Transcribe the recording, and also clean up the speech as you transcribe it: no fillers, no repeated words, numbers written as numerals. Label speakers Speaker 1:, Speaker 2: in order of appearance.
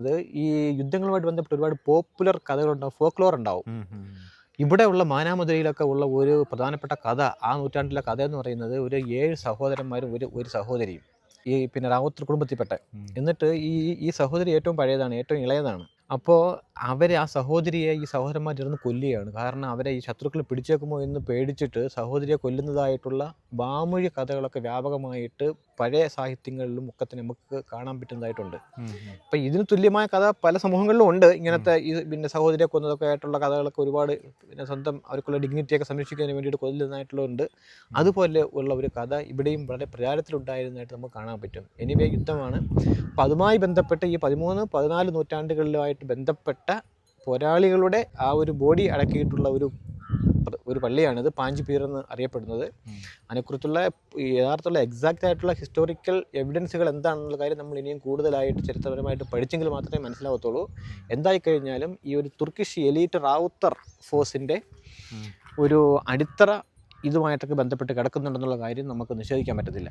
Speaker 1: അത് ഈ യുദ്ധങ്ങളുമായിട്ട് ബന്ധപ്പെട്ട് ഒരുപാട് പോപ്പുലർ കഥകളുണ്ടാവും, ഫോക്ലോർ ഉണ്ടാവും. ഇവിടെയുള്ള മാനാമധുരയിലൊക്കെ ഉള്ള ഒരു പ്രധാനപ്പെട്ട കഥ, ആ നൂറ്റാണ്ടിലെ കഥ എന്ന് പറയുന്നത് ഒരു 7 സഹോദരന്മാരും ഒരു സഹോദരിയും, ഈ പിന്നെ റാവുത്തർ കുടുംബത്തിൽപ്പെട്ട. എന്നിട്ട് ഈ സഹോദരി ഏറ്റവും പഴയതാണ്, ഏറ്റവും ഇളയതാണ്. അപ്പോൾ അവരെ ആ സഹോദരിയെ ഈ സഹോദരന്മാർ ചേർന്ന് കൊല്ലുകയാണ്. കാരണം അവരെ ഈ ശത്രുക്കൾ പിടിച്ചേക്കുമോ എന്ന് പേടിച്ചിട്ട് സഹോദരിയെ കൊല്ലുന്നതായിട്ടുള്ള വാമൊഴി കഥകളൊക്കെ വ്യാപകമായിട്ട് പഴയ സാഹിത്യങ്ങളിലും ഒക്കെ തന്നെ നമുക്ക് കാണാൻ പറ്റുന്നതായിട്ടുണ്ട്. അപ്പം ഇതിന് തുല്യമായ കഥ പല സമൂഹങ്ങളിലും ഉണ്ട്. ഇങ്ങനത്തെ ഈ പിന്നെ സഹോദരിയെ കൊന്നതൊക്കെ ആയിട്ടുള്ള കഥകളൊക്കെ ഒരുപാട്, പിന്നെ സ്വന്തം അവർക്കുള്ള ഡിഗ്നിറ്റിയൊക്കെ സംരക്ഷിക്കുന്നതിന് വേണ്ടിയിട്ട് കൊല്ലുന്നതായിട്ടുള്ളതുണ്ട്. അതുപോലെ ഉള്ള ഒരു കഥ ഇവിടെയും വളരെ പ്രചാരത്തിലുണ്ടായിരുന്നതായിട്ട് നമുക്ക് കാണാൻ പറ്റും. എനിവേ, യുദ്ധമാണ്. അപ്പം അതുമായി ബന്ധപ്പെട്ട് ഈ 13, 14 നൂറ്റാണ്ടുകളിലുമായിട്ട് ബന്ധപ്പെട്ട പോരാളികളുടെ ആ ഒരു ബോഡി അടക്കിയിട്ടുള്ള ഒരു പള്ളിയാണിത്, പാഞ്ചിപ്പീർ എന്ന് അറിയപ്പെടുന്നത്. അതിനെക്കുറിച്ചുള്ള യഥാർത്ഥമുള്ള എക്സാക്റ്റ് ആയിട്ടുള്ള ഹിസ്റ്റോറിക്കൽ എവിഡൻസുകൾ എന്താണെന്നുള്ള കാര്യം നമ്മൾ ഇനിയും കൂടുതലായിട്ട് ചരിത്രപരമായിട്ട് പഠിച്ചെങ്കിൽ മാത്രമേ മനസ്സിലാവത്തുള്ളൂ. എന്തായിക്കഴിഞ്ഞാലും ഈ ഒരു തുർക്കിഷ് എലീറ്റ് റാവുത്തർ ഫോഴ്സിൻ്റെ ഒരു അടിത്തറ ഇതുമായിട്ടൊക്കെ ബന്ധപ്പെട്ട് കിടക്കുന്നുണ്ടെന്നുള്ള കാര്യം നമുക്ക് നിഷേധിക്കാൻ പറ്റത്തില്ല.